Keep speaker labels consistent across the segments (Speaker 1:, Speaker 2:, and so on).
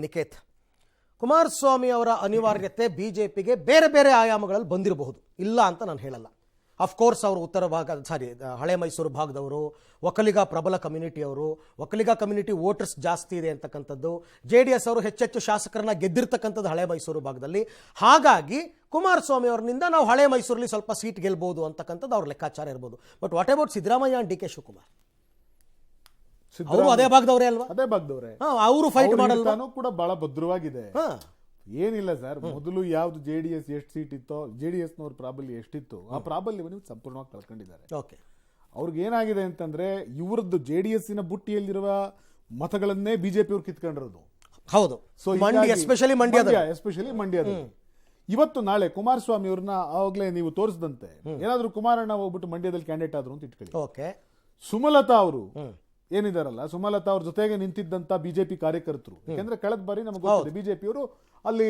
Speaker 1: ನಿಕೇತ್, ಕುಮಾರಸ್ವಾಮಿ ಅವರ ಅನಿವಾರ್ಯತೆ ಬಿಜೆಪಿಗೆ ಬೇರೆ ಬೇರೆ ಆಯಾಮಗಳಲ್ಲಿ ಬಂದಿರಬಹುದು, ಇಲ್ಲ ಅಂತ ನಾನು ಹೇಳಲ್ಲ. ಅಫ್ಕೋರ್ಸ್ ಅವರು ಉತ್ತರ ಭಾಗ ಹಳೆ ಮೈಸೂರು ಭಾಗದವರು, ಒಕ್ಕಲಿಗ ಪ್ರಬಲ ಕಮ್ಯುನಿಟಿಯವರು, ಒಕ್ಕಲಿಗ ಕಮ್ಯುನಿಟಿ ವೋಟರ್ಸ್ ಜಾಸ್ತಿ ಇದೆ ಅಂತಕ್ಕಂಥದ್ದು, JDS ಅವರು ಹೆಚ್ಚೆಚ್ಚು ಶಾಸಕರನ್ನ ಗೆದ್ದಿರ್ತಕ್ಕಂಥದ್ದು ಹಳೆ ಮೈಸೂರು ಭಾಗದಲ್ಲಿ. ಹಾಗಾಗಿ ಕುಮಾರಸ್ವಾಮಿ ಅವರಿಂದ ನಾವು ಹಳೆ ಮೈಸೂರಲ್ಲಿ ಸ್ವಲ್ಪ ಸೀಟ್ ಗೆಲ್ಬಹುದು ಅಂತಕ್ಕಂಥದ್ದು ಅವ್ರ ಲೆಕ್ಕಾಚಾರ ಇರ್ಬೋದು. But what about Siddaramaiah and DK Shivakumar? ಅವರು ಅದೇ ಭಾಗದವರೇ ಅಲ್ವಾ?
Speaker 2: ಅದೇ ಭಾಗದವರೇ.
Speaker 1: ಅವರು ಫೈಟ್ ಮಾಡಲ್ಲ
Speaker 2: ಕೂಡ ಬಹಳ ಭದ್ರವಾಗಿದೆ. ಏನಿಲ್ಲ ಸರ್, ಮೊದಲು ಯಾವ್ದು JDS ಎಷ್ಟು ಸೀಟ್ ಇತ್ತೋ, JDS ನವ್ರ ಪ್ರಾಬಲ್ಯ ಎಷ್ಟಿತ್ತು, ಆ ಪ್ರಾಬಲ್ಯವನ್ನು ಸಂಪೂರ್ಣವಾಗಿ ಕಳ್ಕೊಂಡಿದ್ದಾರೆ. ಅವ್ರಿಗೆ ಏನಾಗಿದೆ ಅಂತಂದ್ರೆ ಇವ್ರದ್ದು JDS ನ ಬುಟ್ಟಿಯಲ್ಲಿರುವ ಮತಗಳನ್ನೇ ಬಿಜೆಪಿ ಅವ್ರು ಕಿತ್ಕೊಂಡಿರೋದು.
Speaker 1: ಹೌದು. ಸೊ ಎಸ್ಪೆಷಲಿ
Speaker 2: ಮಂಡ್ಯದಲ್ಲಿ ಇವತ್ತು ನಾಳೆ ಕುಮಾರಸ್ವಾಮಿ ಅವ್ರನ್ನ ಆವಾಗಲೇ ನೀವು ತೋರಿಸಿದಂತೆ ಏನಾದ್ರು ಕುಮಾರಣ್ಣ ಹೋಗ್ಬಿಟ್ಟು ಮಂಡ್ಯದಲ್ಲಿ ಕ್ಯಾಂಡಿಡೇಟ್ ಆದ್ರು ಅಂತ ಇಟ್ಕೊಳ್ಳಿ. ಸುಮಲತಾ ಅವರು ಏನಿದಾರಲ್ಲ, ಸುಮಲತಾ ಅವ್ರ ಜೊತೆಗೆ ನಿಂತಿದ್ದಂತ ಬಿಜೆಪಿ ಕಾರ್ಯಕರ್ತರು, ಯಾಕಂದ್ರೆ ಕಳೆದ ಬಾರಿ ನಮಗೆ ಗೊತ್ತಿದೆ ಬಿಜೆಪಿಯವರು ಅಲ್ಲಿ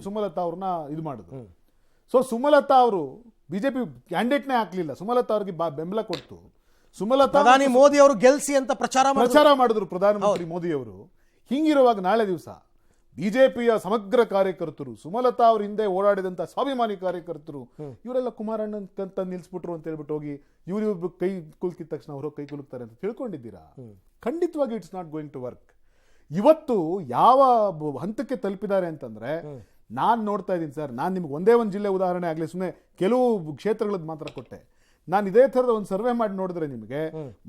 Speaker 2: ಸುಮಲತಾ ಅವ್ರನ್ನ ಇದು ಮಾಡಿದ್ರು. ಸೊ ಸುಮಲತಾ ಅವರು ಬಿಜೆಪಿ ಕ್ಯಾಂಡಿಡೇಟ್ನೇ ಹಾಕ್ಲಿಲ್ಲ, ಸುಮಲತಾ ಅವ್ರಿಗೆ ಬೆಂಬಲ ಕೊಟ್ಟು ಸುಮಲತಾ
Speaker 1: ಪ್ರಧಾನಿ ಮೋದಿ ಅವರು ಗೆಲ್ಸಿ ಅಂತ ಪ್ರಚಾರ
Speaker 2: ಮಾಡಿದ್ರು ಪ್ರಧಾನಮಂತ್ರಿ ಮೋದಿ ಅವರು. ಹಿಂಗಿರುವಾಗ ನಾಳೆ ದಿವಸ ಬಿಜೆಪಿಯ ಸಮಗ್ರ ಕಾರ್ಯಕರ್ತರು, ಸುಮಲತಾ ಅವ್ರ ಹಿಂದೆ ಓಡಾಡಿದಂತ ಸ್ವಾಭಿಮಾನಿ ಕಾರ್ಯಕರ್ತರು, ಇವರೆಲ್ಲ ಕುಮಾರಣ್ಣಂತ ನಿಲ್ಸ್ಬಿಟ್ರು ಅಂತ ಹೇಳ್ಬಿಟ್ಟು ಹೋಗಿ ಇವ್ರು ಕೈ ಕುಲ್ಕಿದ ತಕ್ಷಣ ಅವರು ಕೈ ಕುಲುಕ್ತಾರೆ ಅಂತ ತಿಳ್ಕೊಂಡಿದ್ದೀರಾ? ಖಂಡಿತವಾಗಿ it's not going to work. ಇವತ್ತು ಯಾವ ಹಂತಕ್ಕೆ ತಲುಪಿದ್ದಾರೆ ಅಂತಂದ್ರೆ, ನಾನ್ ನೋಡ್ತಾ ಇದ್ದೀನಿ ಸರ್, ನಾನು ನಿಮ್ಗೆ ಒಂದೇ ಒಂದು ಜಿಲ್ಲೆ ಉದಾಹರಣೆ ಆಗ್ಲಿ, ಸುಮ್ಮನೆ ಕೆಲವು ಕ್ಷೇತ್ರಗಳದ್ದು ಮಾತ್ರ ಕೊಟ್ಟೆ. ನಾನು ಇದೇ ಥರದ ಒಂದು ಸರ್ವೆ ಮಾಡಿ ನೋಡಿದ್ರೆ ನಿಮಗೆ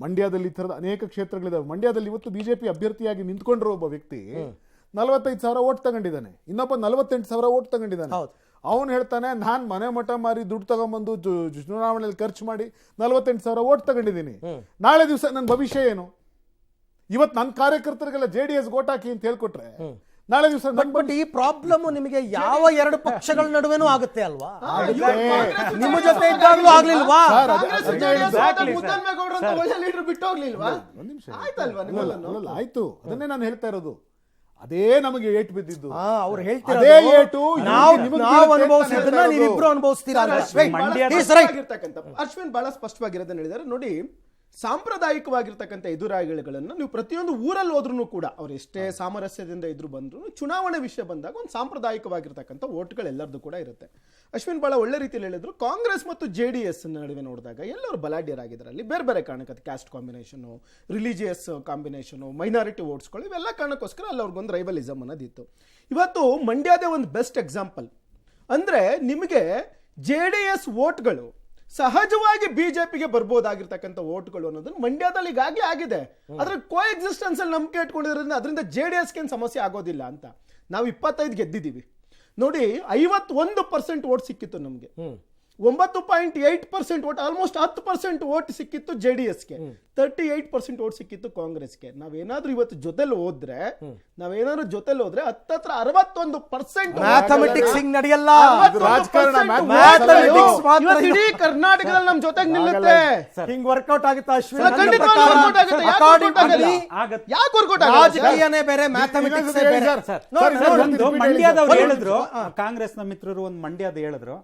Speaker 2: ಮಂಡ್ಯದಲ್ಲಿ ಈ ಥರದ ಅನೇಕ ಕ್ಷೇತ್ರಗಳಿದಾವೆ. ಮಂಡ್ಯದಲ್ಲಿ ಇವತ್ತು ಬಿಜೆಪಿ ಅಭ್ಯರ್ಥಿಯಾಗಿ ನಿಂತ್ಕೊಂಡಿರೋ ಒಬ್ಬ ವ್ಯಕ್ತಿ 45,000 ಓಟ್ ತಗೊಂಡಿದ್ದಾನೆ, ಇನ್ನೊಬ್ಬ 48,000 ಓಟ್ ತಗೊಂಡಿದ್ದಾನೆ. ಅವನು ಹೇಳ್ತಾನೆ, ನಾನ್ ಮನೆ ಮಠ ಮಾರಿ ದುಡ್ಡು ತಗೊಂಡ್ಬಂದು ಚುನಾವಣೆಯಲ್ಲಿ ಖರ್ಚು ಮಾಡಿ 48,000 ಓಟ್ ತಗೊಂಡಿದ್ದೀನಿ, ನಾಳೆ ದಿವಸ ನನ್ನ ಭವಿಷ್ಯ ಏನು? ಇವತ್ತು ನನ್ನ ಕಾರ್ಯಕರ್ತರಿಗೆಲ್ಲ JDS ಓಟ್ ಹಾಕಿ ಅಂತ ಹೇಳ್ಕೊಟ್ರೆ ನಾಳೆ ದಿವಸ
Speaker 1: ಬಟ್ ಈ ಪ್ರಾಬ್ಲಮ್ ನಿಮಗೆ ಯಾವ ಎರಡು ಪಕ್ಷಗಳ ನಡುವೆನೂ ಆಗುತ್ತೆ ಅಲ್ವಾ? ನಿಮ್ಮ ಜೊತೆ ಇದ್ದಾಗಲೂ ಆಗ್ಲಿಲ್ವಾ?
Speaker 2: ಆಯ್ತು, ಅದನ್ನೇ ನಾನು ಹೇಳ್ತಾ ಇರೋದು. ಅದೇ ನಮಗೆ ಏಟು ಬಿದ್ದಿದ್ದು.
Speaker 1: ಅವ್ರು ಹೇಳ್ತಾರೆ ನಾವು ಅನುಭವಿಸಿದ್ದನ್ನ ನೀವಿಬ್ರು ಅನುಭವಿಸ್ತೀರಾ?
Speaker 3: ಅಶ್ವಿನ್ ಬಹಳ ಸ್ಪಷ್ಟವಾಗಿರೋದನ್ನ ಹೇಳಿದ್ದಾರೆ ನೋಡಿ. ಸಾಂಪ್ರದಾಯಿಕವಾಗಿರ್ತಕ್ಕಂಥ ಎದುರಾಳಿಗಳನ್ನು ನೀವು ಪ್ರತಿಯೊಂದು ಊರಲ್ಲಿ ಹೋದ್ರೂ ಕೂಡ ಅವ್ರು ಎಷ್ಟೇ ಸಾಮರಸ್ಯದಿಂದ ಎದುರು ಬಂದ್ರು, ಚುನಾವಣೆ ವಿಷಯ ಬಂದಾಗ ಒಂದು ಸಾಂಪ್ರದಾಯಿಕವಾಗಿರ್ತಕ್ಕಂಥ ಓಟ್ಗಳೆಲ್ಲರದು ಕೂಡ ಇರುತ್ತೆ. ಅಶ್ವಿನ್ ಬಹಳ ಒಳ್ಳೆ ರೀತಿಯಲ್ಲಿ ಹೇಳಿದ್ರು. ಕಾಂಗ್ರೆಸ್ ಮತ್ತು JDS ನಡುವೆ ನೋಡಿದಾಗ ಎಲ್ಲರೂ ಬಲಾಢ್ಯರಾಗಿದ್ದಾರೆ. ಅಲ್ಲಿ ಬೇರೆ ಬೇರೆ ಕಾರಣಕ್ಕೆ caste combination, religious combination, minority ವೋಟ್ಸ್ಗಳು, ಇವೆಲ್ಲ ಕಾರಣಕ್ಕೋಸ್ಕರ ಅಲ್ಲಿ ಅವ್ರಿಗೊಂದು ರೈವಲಿಸಮ್ ಅನ್ನೋದಿತ್ತು. ಇವತ್ತು ಮಂಡ್ಯದೇ ಒಂದು ಬೆಸ್ಟ್ ಎಕ್ಸಾಂಪಲ್. ಅಂದ್ರೆ ನಿಮಗೆ JDS ವೋಟ್ಗಳು ಸಹಜವಾಗಿ ಬಿಜೆಪಿಗೆ ಬರ್ಬೋದಾಗಿರ್ತಕ್ಕಂಥ ಓಟ್ಗಳು ಅನ್ನೋದನ್ನ ಮಂಡ್ಯದಲ್ಲಿ ಈಗಾಗಲೇ ಆಗಿದೆ. ಅದ್ರ ಕೋ ಎಕ್ಸಿಸ್ಟೆನ್ಸ್ ಅಲ್ಲಿ ನಂಬಿಕೆ ಇಟ್ಕೊಂಡಿರೋದ್ರಿಂದ ಅದರಿಂದ JDSಗೆ ಏನು ಸಮಸ್ಯೆ ಆಗೋದಿಲ್ಲ ಅಂತ. ನಾವು 25 ಗೆದ್ದಿದ್ದೀವಿ ನೋಡಿ. 51% ಓಟ್ ಸಿಕ್ಕಿತ್ತು ನಮಗೆ, 9.8% ಓಟ್, ಆಲ್ಮೋಸ್ಟ್ 10% ಓಟ್ ಸಿಕ್ಕಿತ್ತು JDSಗೆ, 38% ಓಟ್ ಸಿಕ್ಕಿತ್ತು ಕಾಂಗ್ರೆಸ್ಗೆ. ನಾವೇನಾದ್ರೂ ಇವತ್ತು ಜೊತೆಲಿ ಹೋದ್ರೆ ಹತ್ತತ್ರ 61%
Speaker 1: ಮ್ಯಾಥಮೆಟಿಕ್ಸ್ ಹಿಂಗ್ ನಡೆಯಲ್ಲ,
Speaker 3: ಇಡೀ ಕರ್ನಾಟಕದಲ್ಲಿ ನಮ್ ಜೊತೆಗೆ ನಿಲ್ಲುತ್ತೆ.
Speaker 1: ಹಿಂಗ್ ವರ್ಕೌಟ್ ಆಗುತ್ತಾ ಅಶ್ವಿನ್?
Speaker 3: ಯಾಕೆ ವರ್ಕೌಟ್
Speaker 1: ರಾಜಕೀಯನೇ ಬೇರೆ, ಮ್ಯಾಥಮೆಟಿಕ್ಸ್ ಬೇರೆ.
Speaker 4: ಮಂಡ್ಯದವ್ರು ಹೇಳಿದ್ರು, ಕಾಂಗ್ರೆಸ್ನ ಮಿತ್ರರು ಒಂದು ಮಂಡ್ಯದ ಹೇಳಿದ್ರು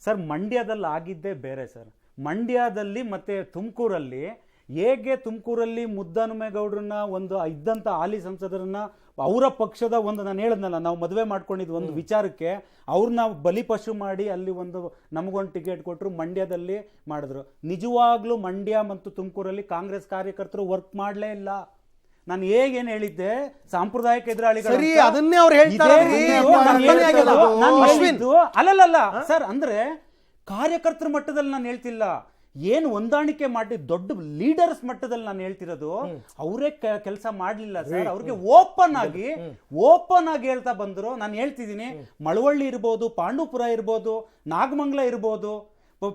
Speaker 4: ಸರ್, ಮಂಡ್ಯದಲ್ಲಿ ಆಗಿದ್ದೇ ಬೇರೆ ಸರ್. ಮಂಡ್ಯದಲ್ಲಿ ಮತ್ತೆ ತುಮಕೂರಲ್ಲಿ ಹೇಗೆ ತುಮಕೂರಲ್ಲಿ ಮುದ್ದಹನುಮೇಗೌಡರನ್ನ ಒಂದು ಇದ್ದಂಥ ಹಾಲಿ ಸಂಸದರನ್ನ ಅವರ ಪಕ್ಷದ ಒಂದು, ನಾನು ಹೇಳಿದ್ನಲ್ಲ, ನಾವು ಮದುವೆ ಮಾಡ್ಕೊಂಡಿದ್ದು ಒಂದು ವಿಚಾರಕ್ಕೆ ಅವ್ರನ್ನ ಬಲಿಪಶು ಮಾಡಿ ಅಲ್ಲಿ ಒಂದು ನಮಗೊಂದು ಟಿಕೆಟ್ ಕೊಟ್ಟರು, ಮಂಡ್ಯದಲ್ಲಿ ಮಾಡಿದ್ರು. ನಿಜವಾಗ್ಲೂ ಮಂಡ್ಯ ಮತ್ತು ತುಮಕೂರಲ್ಲಿ ಕಾಂಗ್ರೆಸ್ ಕಾರ್ಯಕರ್ತರು ವರ್ಕ್ ಮಾಡಲೇ ಇಲ್ಲ. ನಾನು ಹೇಗೇನು ಹೇಳಿದ್ದೆ, ಸಾಂಪ್ರದಾಯಿಕ ಎದುರಾಳಿಗಳು
Speaker 1: ಅದನ್ನೇ ಅವ್ರು ಹೇಳ್ತಾರೆ.
Speaker 4: ಅಲ್ಲಲ್ಲ ಸರ್, ಅಂದ್ರೆ ಕಾರ್ಯಕರ್ತರ ಮಟ್ಟದಲ್ಲಿ ನಾನು ಹೇಳ್ತಿಲ್ಲ, ಏನು ಹೊಂದಾಣಿಕೆ ಮಾಡಿ ದೊಡ್ಡ ಲೀಡರ್ಸ್ ಮಟ್ಟದಲ್ಲಿ ನಾನು ಹೇಳ್ತಿರೋದು. ಅವರೇ ಕೆಲಸ ಮಾಡ್ಲಿಲ್ಲ ಸರ್. ಅವ್ರಿಗೆ ಓಪನ್ ಆಗಿ ಹೇಳ್ತಾ ಬಂದ್ರು. ನಾನು ಹೇಳ್ತಿದ್ದೀನಿ, ಮಳವಳ್ಳಿ ಇರ್ಬೋದು, ಪಾಂಡವಪುರ ಇರ್ಬೋದು, ನಾಗಮಂಗಲ ಇರ್ಬೋದು,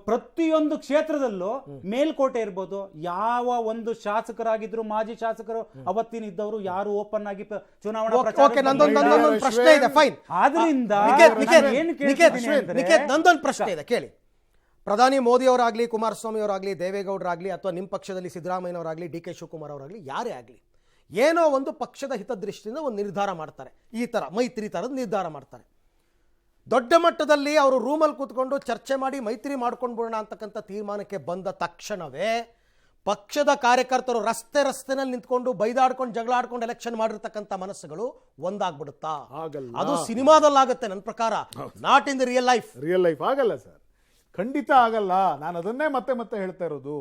Speaker 4: ಪ್ರತಿಯೊಂದು ಕ್ಷೇತ್ರದಲ್ಲೂ, ಮೇಲ್ಕೋಟೆ ಇರ್ಬೋದು, ಯಾವ ಒಂದು ಶಾಸಕರಾಗಿದ್ರು, ಮಾಜಿ ಶಾಸಕರು ಅವತ್ತಿನ ಇದ್ದವರು ಯಾರು ಓಪನ್ ಆಗಿ ಚುನಾವಣಾ
Speaker 1: ಪ್ರಶ್ನೆ ಇದೆ. ಫೈನ್.
Speaker 4: ಆದ್ರಿಂದ
Speaker 1: ನಂದೊಂದು ಪ್ರಶ್ನೆ ಇದೆ ಕೇಳಿ. ಪ್ರಧಾನಿ ಮೋದಿ ಅವರಾಗ್ಲಿ, ಕುಮಾರಸ್ವಾಮಿ ಅವರಾಗ್ಲಿ, ದೇವೇಗೌಡರಾಗ್ಲಿ, ಅಥವಾ ನಿಮ್ಮ ಪಕ್ಷದಲ್ಲಿ ಸಿದ್ದರಾಮಯ್ಯನವರಾಗ್ಲಿ, DK ಶಿವಕುಮಾರ್ ಅವರಾಗ್ಲಿ, ಯಾರೇ ಆಗಲಿ, ಏನೋ ಒಂದು ಪಕ್ಷದ ಹಿತದೃಷ್ಟಿಯಿಂದ ಒಂದು ನಿರ್ಧಾರ ಮಾಡ್ತಾರೆ. ಈ ತರ ಮೈತ್ರಿ ತರದ ನಿರ್ಧಾರ ಮಾಡ್ತಾರೆ. ದೊಡ್ಡ ಮಟ್ಟದಲ್ಲಿ ಅವರು ರೂಮಲ್ಲಿ ಕೂತ್ಕೊಂಡು ಚರ್ಚೆ ಮಾಡಿ ಮೈತ್ರಿ ಮಾಡ್ಕೊಂಡು ಬಿಡೋಣ ಅಂತಕ್ಕಂಥ ತೀರ್ಮಾನಕ್ಕೆ ಬಂದ ತಕ್ಷಣವೇ ಪಕ್ಷದ ಕಾರ್ಯಕರ್ತರು ರಸ್ತೆನಲ್ಲಿ ನಿಂತ್ಕೊಂಡು ಬೈದಾಡ್ಕೊಂಡು ಜಗಳ ಆಡ್ಕೊಂಡು ಎಲೆಕ್ಷನ್ ಮಾಡಿರ್ತಕ್ಕಂಥ ಮನಸ್ಸುಗಳು ಒಂದಾಗ್ಬಿಡುತ್ತಾ?
Speaker 2: ಆಗಲ್ಲ.
Speaker 1: ಅದು ಸಿನಿಮಾದಲ್ಲಾಗುತ್ತೆ ನನ್ನ ಪ್ರಕಾರ, not in the real life.
Speaker 2: Real life ಆಗಲ್ಲ ಸರ್, ಖಂಡಿತ ಆಗಲ್ಲ. ನಾನು ಅದನ್ನೇ ಮತ್ತೆ ಮತ್ತೆ ಹೇಳ್ತಾ ಇರೋದು.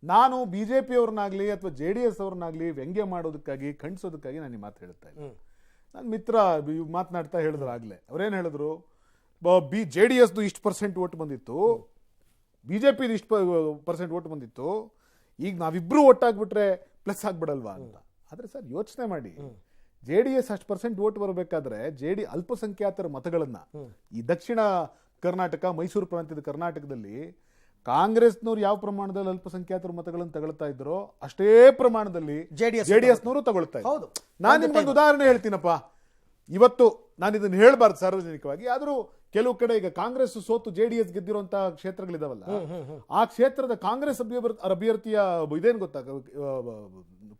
Speaker 2: ನಾನು ಬಿಜೆಪಿ ಅವ್ರನ್ನಾಗ್ಲಿ ಅಥವಾ JDS ಅವ್ರನ್ನಾಗ್ಲಿ ವ್ಯಂಗ್ಯ ಮಾಡೋದಕ್ಕಾಗಿ ಖಂಡಿಸೋದಕ್ಕಾಗಿ ನಾನು ಈ ಮಾತು ಹೇಳ್ತಾ ಇದ್ದೀನಿ. ನನ್ನ ಮಿತ್ರ ಮಾತನಾಡ್ತಾ ಹೇಳಿದ್ರು ಆಗ್ಲೇ, ಅವ್ರೇನು ಹೇಳಿದ್ರು, JDSದು ಇಷ್ಟು % ಓಟ್ ಬಂದಿತ್ತು, ಬಿಜೆಪಿದು ಇಷ್ಟು % ಓಟ್ ಬಂದಿತ್ತು, ಈಗ ನಾವಿಬ್ರು ಒಟ್ಟಾಗ್ಬಿಟ್ರೆ ಪ್ಲಸ್ ಆಗ್ಬಿಡಲ್ವಾ ಅಂತ. ಆದ್ರೆ ಸರ್ ಯೋಚನೆ ಮಾಡಿ, JDS ಅಷ್ಟು % ಓಟ್ ಬರಬೇಕಾದ್ರೆ ಅಲ್ಪಸಂಖ್ಯಾತರ ಮತಗಳನ್ನ ಈ ದಕ್ಷಿಣ ಕರ್ನಾಟಕ ಮೈಸೂರು ಪ್ರಾಂತ್ಯದ ಕರ್ನಾಟಕದಲ್ಲಿ ಕಾಂಗ್ರೆಸ್ನವ್ರು ಯಾವ ಪ್ರಮಾಣದಲ್ಲಿ ಅಲ್ಪಸಂಖ್ಯಾತರ ಮತಗಳನ್ನು ತಗೊಳ್ತಾ ಇದ್ರೋ ಅಷ್ಟೇ ಪ್ರಮಾಣದಲ್ಲಿ JDSನವರು ತಗೊಳ್ತಾ ಇದ್ರು. ನಾನು ನಿಮ್ಗೊಂದು ಉದಾಹರಣೆ ಹೇಳ್ತೀನಪ್ಪ. ಇವತ್ತು ನಾನು ಇದನ್ನ ಹೇಳ್ಬಾರ್ದು ಸಾರ್ವಜನಿಕವಾಗಿ, ಆದ್ರೂ ಕೆಲವು ಕಡೆ ಈಗ ಕಾಂಗ್ರೆಸ್ ಸೋತು JDS ಗೆದ್ದಿರುವಂತಹ ಕ್ಷೇತ್ರಗಳಿದಾವಲ್ಲ, ಆ ಕ್ಷೇತ್ರದ ಕಾಂಗ್ರೆಸ್ ಅಭ್ಯರ್ಥಿಯ ಇದೇನ್ ಗೊತ್ತಾ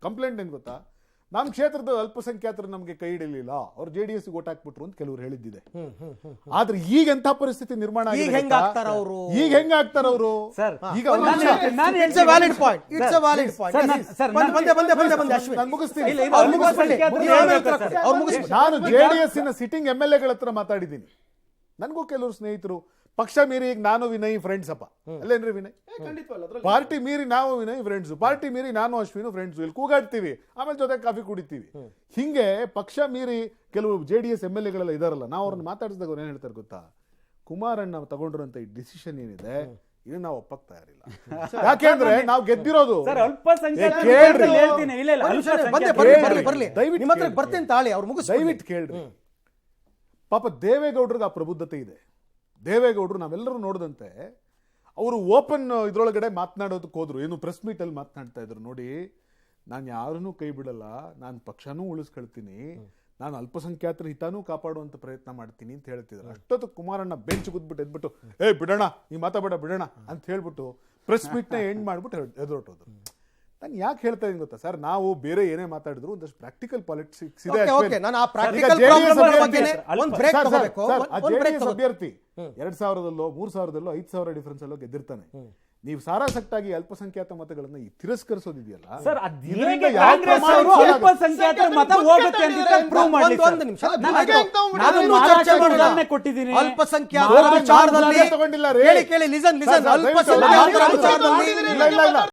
Speaker 2: ಕಂಪ್ಲೇಂಟ್ ಏನ್ ಗೊತ್ತಾ, ನಮ್ಮ ಕ್ಷೇತ್ರದ ಅಲ್ಪಸಂಖ್ಯಾತರು ನಮಗೆ ಕೈ ಹಿಡಿಲಿಲ್ಲ, ಅವ್ರು JDS ಓಟ್ ಹಾಕ್ಬಿಟ್ರು ಅಂತ ಕೆಲವರು ಹೇಳಿದ್ದಿದೆ. ಆದ್ರೆ ಈಗ ಎಂತ ಪರಿಸ್ಥಿತಿ ನಿರ್ಮಾಣ ಆಗಿದೆ, ಈಗ ಹೆಂಗ ಆಗ್ತಾರ ಅವರು ಈಗ ನಾನು ಮುಗಿಸ್ತೀನಿ. ನಾನು JDS ಸಿಟ್ಟಿಂಗ್ MLA ಹತ್ರ ಮಾತಾಡಿದ್ದೀನಿ. ನನಗೂ ಕೆಲವರು ಸ್ನೇಹಿತರು ಪಕ್ಷ ಮೀರಿ ಈಗ ನಾನು ವಿನಯ್ ಫ್ರೆಂಡ್ಸ್ ಅಪ್ಪ, ಅಲ್ಲೇನ್ರಿ ವಿನಯ್, ಪಾರ್ಟಿ ಮೀರಿ ನಾವು ವಿನಯ್ ಫ್ರೆಂಡ್ಸ್, ಪಾರ್ಟಿ ಮೀರಿ ನಾನು ಅಶ್ವಿನು ಫ್ರೆಂಡ್ಸ್, ಇಲ್ಲಿ ಕೂಗಾಡ್ತೀವಿ, ಆಮೇಲೆ ಜೊತೆ ಕಾಫಿ ಕುಡಿತೀವಿ. ಹಿಂಗೆ ಪಕ್ಷ ಮೀರಿ ಕೆಲವು JDS MLA ಇದಾರಲ್ಲ, ನಾವು ಅವ್ರನ್ನ ಮಾತಾಡಿಸಿದಾಗ ಅವ್ರು ಏನ್ ಹೇಳ್ತಾರೆ ಗೊತ್ತಾ, ಕುಮಾರಣ್ಣ ತಗೊಂಡಿರುವಂತ ಈ ಡಿಸಿಷನ್ ಏನಿದೆ ಇದು ನಾವು ಒಪ್ಪಕ್ ತಯಾರಿಲ್ಲ. ಯಾಕೆಂದ್ರೆ ನಾವು ಗೆದ್ದಿರೋದು ದಯವಿಟ್ಟು ಕೇಳ್ರಿ. ಪಾಪ ದೇವೇಗೌಡರಿಗೆ ಆ ಪ್ರಬುದ್ಧತೆ ಇದೆ. ದೇವೇಗೌಡರು ನಾವೆಲ್ಲರೂ ನೋಡಿದಂತೆ ಅವರು ಓಪನ್ ಇದ್ರೊಳಗಡೆ ಮಾತನಾಡೋದಕ್ಕೆ ಹೋದ್ರು, ಏನು ಪ್ರೆಸ್ ಮೀಟ್ ಅಲ್ಲಿ ಮಾತನಾಡ್ತಾ ಇದ್ರು, ನೋಡಿ ನಾನು ಯಾರನ್ನೂ ಕೈ ಬಿಡಲ್ಲ, ನಾನು ಪಕ್ಷನೂ ಉಳಿಸ್ಕೊಳ್ತೀನಿ, ನಾನು ಅಲ್ಪಸಂಖ್ಯಾತರ ಹಿತಾನೂ ಕಾಪಾಡುವಂತ ಪ್ರಯತ್ನ ಮಾಡ್ತೀನಿ ಅಂತ ಹೇಳ್ತಿದ್ರು. ಅಷ್ಟೊತ್ತು ಕುಮಾರಣ್ಣ ಬೆಂಚ್ ಕೂತ್ಬಿಟ್ಟು ಎದ್ಬಿಟ್ಟು ಬಿಡೋಣ ಈ ಮಾತಾಡ ಬಿಡೋಣ ಅಂತ ಹೇಳ್ಬಿಟ್ಟು ಪ್ರೆಸ್ ಮೀಟ್ ನ ಎಂಡ್ ಮಾಡ್ಬಿಟ್ಟು ಎದುರೊಟ್ಟೋದ್ರು. ನಾನು ಯಾಕೆ ಹೇಳ್ತಾ ಇದ್ದೀನಿ ಗೊತ್ತಾ ಸರ್, ನಾವು ಬೇರೆ ಏನೇ ಮಾತಾಡಿದ್ರು ಒಂದಷ್ಟು ಪ್ರಾಕ್ಟಿಕಲ್ ಪಾಲಿಟಿಕ್ಸ್ ಇದೆ. ಅಭ್ಯರ್ಥಿ 2000 3000 5000 ಡಿಫರೆನ್ಸ್ ಅಲ್ಲೋ ಗೆದ್ದಿರ್ತಾನೆ. ನೀವು ಸಾರಾಸಟ್ಟಾಗಿ ಅಲ್ಪಸಂಖ್ಯಾತ ಮತಗಳನ್ನ ತಿರಸ್ಕರಿಸೋದಿದೆಯಲ್ಲ
Speaker 4: ಸರ್, ಅಲ್ಪಸಂಖ್ಯಾತರ ಮತ ಹೋಗುತ್ತೆ ಅಂತ ಪ್ರೂವ್ ಮಾಡಿ.
Speaker 1: ಅಲ್ಪಸಂಖ್ಯಾತರ ವಿಚಾರದಲ್ಲಿ
Speaker 2: ತಗೊಂಡಿಲ್ಲ.
Speaker 1: ಕೇಳಿ, ಲಿಸನ್, ಅಲ್ಪಸಂಖ್ಯಾತರ ವಿಚಾರದಲ್ಲಿ